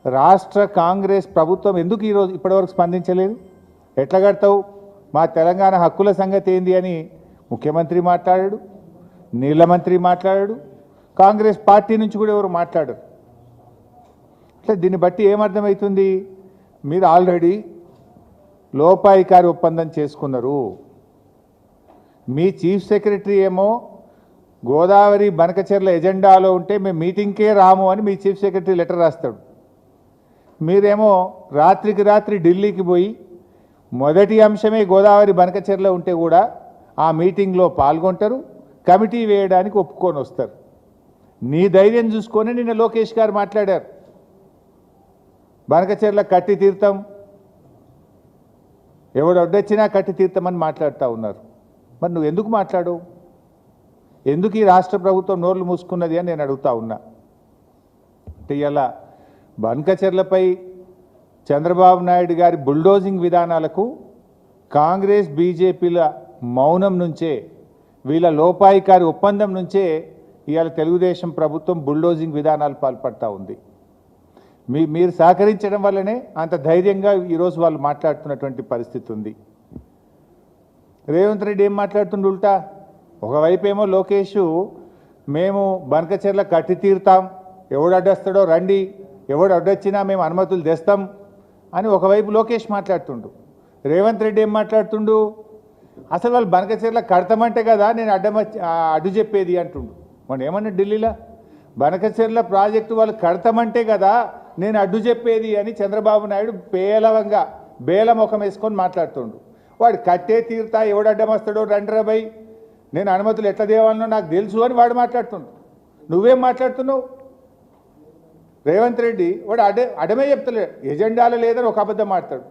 రాష్ట్ర కాంగ్రెస్ ప్రభుత్వం ఎందుకు ఈరోజు ఇప్పటివరకు స్పందించలేదు? ఎట్లా కడతావు, మా తెలంగాణ హక్కుల సంగతి ఏంది అని ముఖ్యమంత్రి మాట్లాడాడు, నీళ్ళ మంత్రి మాట్లాడాడు, కాంగ్రెస్ పార్టీ నుంచి కూడా ఎవరు మాట్లాడారు. అంటే దీన్ని బట్టి ఏమర్థమవుతుంది? మీరు ఆల్రెడీ లోపాయికారి ఒప్పందం చేసుకున్నారు. మీ చీఫ్ సెక్రటరీ ఏమో గోదావరి బనకచెర్ల ఎజెండాలో ఉంటే మేము మీటింగ్కే రాము అని మీ చీఫ్ సెక్రటరీ లెటర్ రాస్తాడు. మీరేమో రాత్రికి రాత్రి ఢిల్లీకి పోయి మొదటి అంశమే గోదావరి బనకచెర్ల ఉంటే కూడా ఆ మీటింగ్లో పాల్గొంటారు, కమిటీ వేయడానికి ఒప్పుకొని వస్తారు. నీ ధైర్యం చూసుకొని నిన్న లోకేష్ గారు మాట్లాడారు, బనకచెర్ల కట్టి తీర్థం, ఎవడు అడ్డొచ్చినా కట్టి తీర్థమని మాట్లాడుతూ ఉన్నారు. మరి నువ్వు ఎందుకు మాట్లాడు? ఎందుకు ఈ రాష్ట్ర ప్రభుత్వం నోర్లు మూసుకున్నది అని నేను అడుగుతా ఉన్నా. అంటే ఇలా బనకచెర్లపై చంద్రబాబు నాయుడు గారి బుల్డోజింగ్ విధానాలకు కాంగ్రెస్ బీజేపీల మౌనం నుంచే, వీళ్ళ లోపాయికారి ఒప్పందం నుంచే ఇవాళ తెలుగుదేశం ప్రభుత్వం బుల్డోజింగ్ విధానాలు పాల్పడతా ఉంది. మీరు సహకరించడం వల్లనే అంత ధైర్యంగా ఈరోజు వాళ్ళు మాట్లాడుతున్నటువంటి పరిస్థితి ఉంది. రేవంత్ రెడ్డి ఏం మాట్లాడుతుండు ఉల్టా? ఒకవైపు ఏమో లోకేష్ మేము బనకచెర్ల కట్టి తీరుతాం, ఎవడు అడ్డొస్తాడో రండి, ఎవడు అడ్డొచ్చినా మేము అనుమతులు తెస్తాం అని ఒకవైపు లోకేష్ మాట్లాడుతుండు. రేవంత్ రెడ్డి ఏం మాట్లాడుతుండు? అసలు వాళ్ళు బనకచెర్ల కడతామంటే కదా నేను అడ్డు చెప్పేది అంటుండు. మనం ఏమన్నా ఢిల్లీలో బనకచెర్ల ప్రాజెక్టు వాళ్ళు కడతామంటే కదా నేను అడ్డు చెప్పేది అని చంద్రబాబు నాయుడు పేలవంగా బేలముఖం వేసుకొని మాట్లాడుతుండు. వాడు కట్టే తీరుతా, ఎవడు అడ్డం వస్తాడో రండ్రబై, నేను అనుమతులు ఎట్లా దేవాలనో నాకు తెలుసు అని వాడు మాట్లాడుతుండు. నువ్వేం మాట్లాడుతున్నావు? రేవంత్ రెడ్డి వాడు అడ్డమే చెప్తలేడు, ఎజెండాలో లేదని ఒక అబద్ధం మాట్లాడు.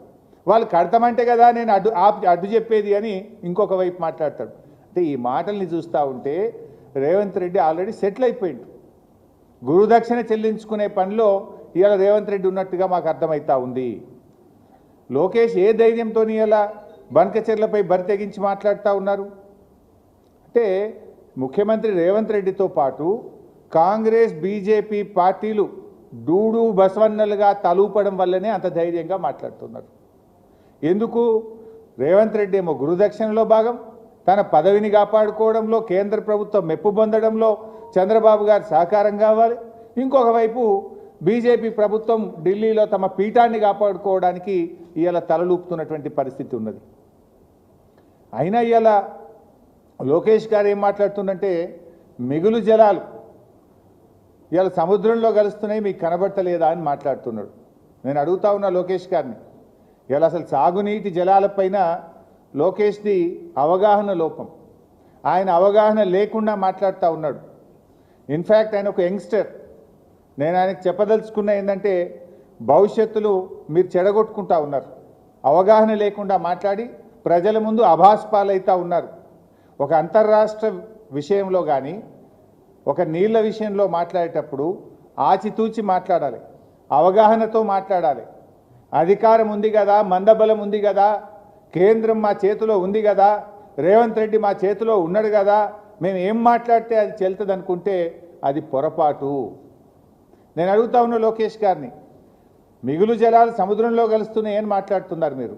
వాళ్ళు కడతామంటే కదా నేను అడ్డు చెప్పేది అని ఇంకొక వైపు మాట్లాడతాడు. అంటే ఈ మాటల్ని చూస్తూ ఉంటే రేవంత్ రెడ్డి ఆల్రెడీ సెటిల్ అయిపోయిండు. గురుదక్షిణ చెల్లించుకునే పనిలో ఇవాళ రేవంత్ రెడ్డి ఉన్నట్టుగా మాకు అర్థమవుతా ఉంది. లోకేష్ ఏ ధైర్యంతో ఇలా బనకచెర్లపై బరి తెగించి మాట్లాడుతూ ఉన్నారు? అంటే ముఖ్యమంత్రి రేవంత్ రెడ్డితో పాటు కాంగ్రెస్ బీజేపీ పార్టీలు డూడు బసవన్నలుగా తలూపడం వల్లనే అంత ధైర్యంగా మాట్లాడుతున్నారు. ఎందుకు? రేవంత్ రెడ్డి ఏమో గురుదక్షిణలో భాగం, తన పదవిని కాపాడుకోవడంలో కేంద్ర ప్రభుత్వం మెప్పు పొందడంలో చంద్రబాబు గారు సహకారం కావాలి, ఇంకొక వైపు బీజేపీ ప్రభుత్వం ఢిల్లీలో తమ పీఠాన్ని కాపాడుకోవడానికి ఇవాళ తలలూపుతున్నటువంటి పరిస్థితి ఉన్నది. అయినా ఇవాళ లోకేష్ గారు ఏం మాట్లాడుతుందంటే మిగులు జలాలు ఇవాళ సముద్రంలో కలుస్తున్నాయి, మీకు కనబడతలేదా అని మాట్లాడుతున్నాడు. నేను అడుగుతా ఉన్నా లోకేష్ గారిని, ఇవాళ అసలు సాగునీటి జలాలపైన లోకేష్ది అవగాహన లోపం, ఆయన అవగాహన లేకుండా మాట్లాడుతూ ఉన్నాడు. ఇన్ఫ్యాక్ట్ ఆయన ఒక యంగ్స్టర్. నేను ఆయనకు చెప్పదలుచుకున్న ఏంటంటే భవిష్యత్తులో మీరు చెడగొట్టుకుంటా ఉన్నారు, అవగాహన లేకుండా మాట్లాడి ప్రజల ముందు అభాస్పాలైతా ఉన్నారు. ఒక అంతర్రాష్ట్ర విషయంలో కానీ ఒక నీళ్ళ విషయంలో మాట్లాడేటప్పుడు ఆచితూచి మాట్లాడాలి, అవగాహనతో మాట్లాడాలి. అధికారం ఉంది కదా, మందబలం ఉంది కదా, కేంద్రం మా చేతిలో ఉంది కదా, రేవంత్ రెడ్డి మా చేతిలో ఉన్నాడు కదా, మేము ఏం మాట్లాడితే అది చెల్తుంది అనుకుంటే అది పొరపాటు. నేను అడుగుతా ఉన్న లోకేష్ గారిని, మిగులు జలాలు సముద్రంలో కలుస్తున్నాయి అని మాట్లాడుతున్నారు మీరు.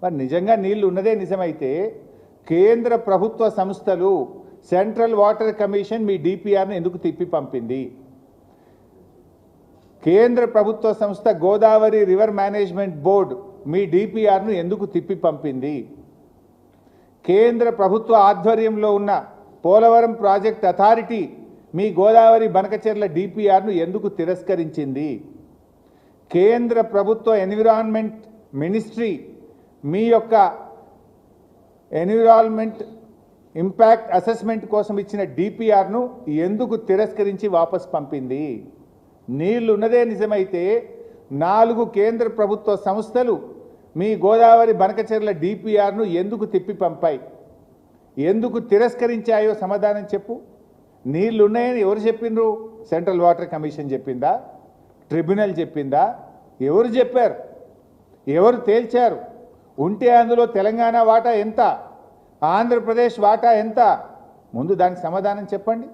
మరి నిజంగా నీళ్లు ఉన్నదే నిజమైతే కేంద్ర ప్రభుత్వ సంస్థలు సెంట్రల్ వాటర్ కమిషన్ మీ డిపిఆర్ను ఎందుకు తిప్పి పంపింది? కేంద్ర ప్రభుత్వ సంస్థ గోదావరి రివర్ మేనేజ్మెంట్ బోర్డు మీ డిపిఆర్ను ఎందుకు తిప్పి పంపింది? కేంద్ర ప్రభుత్వ ఆధ్వర్యంలో ఉన్న పోలవరం ప్రాజెక్ట్ అథారిటీ మీ గోదావరి బనకచెర్ల డిపిఆర్ను ఎందుకు తిరస్కరించింది? కేంద్ర ప్రభుత్వ ఎన్విరాన్మెంట్ మినిస్ట్రీ మీ యొక్క ఎన్విరాన్మెంట్ ఇంపాక్ట్ అసెస్మెంట్ కోసం ఇచ్చిన డిపిఆర్ను ఎందుకు తిరస్కరించి వాపస్ పంపింది? నీళ్లు ఉన్నదే నిజమైతే 4 కేంద్ర ప్రభుత్వ సంస్థలు మీ గోదావరి బనకచెర్ల డిపిఆర్ను ఎందుకు తిప్పి పంపాయి, ఎందుకు తిరస్కరించాయో సమాధానం చెప్పు. నీళ్లు ఉన్నాయని ఎవరు చెప్పిండ్రు? సెంట్రల్ వాటర్ కమిషన్ చెప్పిందా? ట్రిబ్యునల్ చెప్పిందా? ఎవరు చెప్పారు? ఎవరు తేల్చారు? ఉంటే అందులో తెలంగాణ వాటా ఎంత, ఆంధ్రప్రదేశ్ వాటా ఎంత? ముందు దానికి సమాధానం చెప్పండి.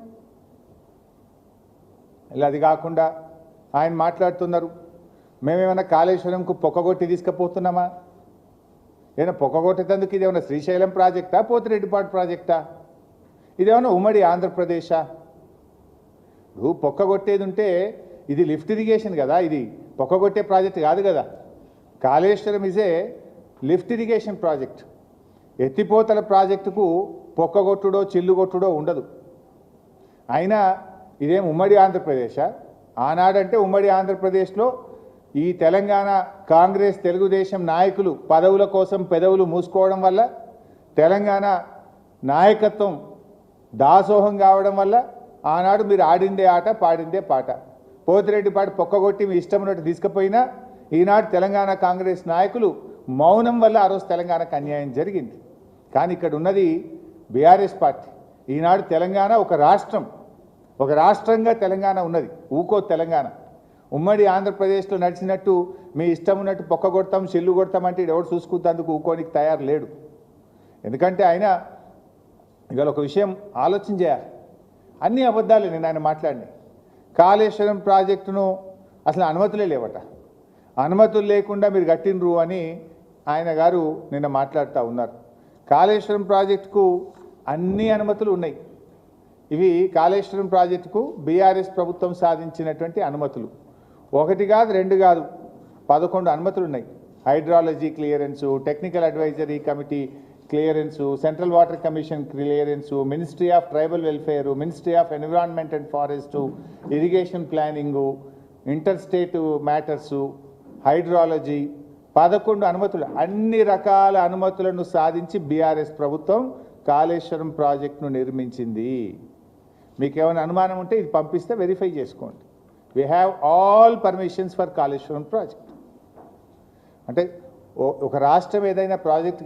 ఇలా అది కాకుండా ఆయన మాట్లాడుతున్నారు. మేమేమన్నా కాళేశ్వరంకు పొక్కగొట్టి తీసుకుపోతున్నామా? ఏదైనా పొక్కగొట్టేందుకు ఇదేమన్నా శ్రీశైలం ప్రాజెక్టా, పోతిరెడ్డిపాడు ప్రాజెక్టా? ఇదేమన్నా ఉమ్మడి ఆంధ్రప్రదేశా? నువ్వు పొక్కగొట్టేది ఉంటే ఇది లిఫ్ట్ ఇరిగేషన్ కదా, ఇది పొక్కగొట్టే ప్రాజెక్ట్ కాదు కదా. కాళేశ్వరం ఇజే లిఫ్ట్ ఇరిగేషన్ ప్రాజెక్ట్. ఎత్తిపోతల ప్రాజెక్టుకు పొక్కగొట్టుడో చిల్లుగొట్టుడో ఉండదు. అయినా ఇదేం ఉమ్మడి ఆంధ్రప్రదేశా? ఆనాడంటే ఉమ్మడి ఆంధ్రప్రదేశ్లో ఈ తెలంగాణ కాంగ్రెస్ తెలుగుదేశం నాయకులు పదవుల కోసం పెదవులు మూసుకోవడం వల్ల, తెలంగాణ నాయకత్వం దాసోహం కావడం వల్ల ఆనాడు మీరు ఆడిందే ఆట పాడిందే పాట. పోతిరెడ్డిపాడు పొక్కగొట్టి మీ ఇష్టం ఉన్నట్టు తీసుకుపోయినా ఈనాడు తెలంగాణ కాంగ్రెస్ నాయకులు మౌనం వల్ల ఆ రోజు తెలంగాణకు అన్యాయం జరిగింది. కానీ ఇక్కడ ఉన్నది బీఆర్ఎస్ పార్టీ. ఈనాడు తెలంగాణ ఒక రాష్ట్రం, ఒక రాష్ట్రంగా తెలంగాణ ఉన్నది. ఊకో తెలంగాణ ఉమ్మడి ఆంధ్రప్రదేశ్లో నడిచినట్టు మీ ఇష్టం ఉన్నట్టు పొక్కగొడతాం చెల్లు కొడతాం అంటే ఎవడు చూసుకుంటేందుకు ఊకోనికి తయారు లేడు. ఎందుకంటే ఆయన ఇవాళ ఒక విషయం ఆలోచన చేయాలి. అన్ని అబద్ధాలే నేను ఆయన మాట్లాడినాయి. కాళేశ్వరం ప్రాజెక్టును అసలు అనుమతులే లేవట. అనుమతులు లేకుండా మీరు కట్టినరు అని ఆయన గారు నిన్న మాట్లాడుతూ ఉన్నారు. కాళేశ్వరం ప్రాజెక్టుకు అన్ని అనుమతులు ఉన్నాయి. ఇవి కాళేశ్వరం ప్రాజెక్టుకు బీఆర్ఎస్ ప్రభుత్వం సాధించినటువంటి అనుమతులు. ఒకటి కాదు, రెండు కాదు, 11 అనుమతులు ఉన్నాయి. Hydrology clearance, technical advisory committee clearance, central water commission clearance, ministry of tribal welfare, ministry of environment and forest, irrigation planning, inter state matters, hydrology, 11 అనుమతులు. అన్ని రకాల అనుమతులను సాధించి బీఆర్ఎస్ ప్రభుత్వం కాళేశ్వరం ప్రాజెక్టును నిర్మించింది. మీకు ఏమైనా అనుమానం ఉంటే ఇది పంపిస్తే వెరిఫై చేసుకోండి. We have all permissions for Kaleshwaram project. అంటే ఒక రాష్ట్రం ఏదైనా ప్రాజెక్ట్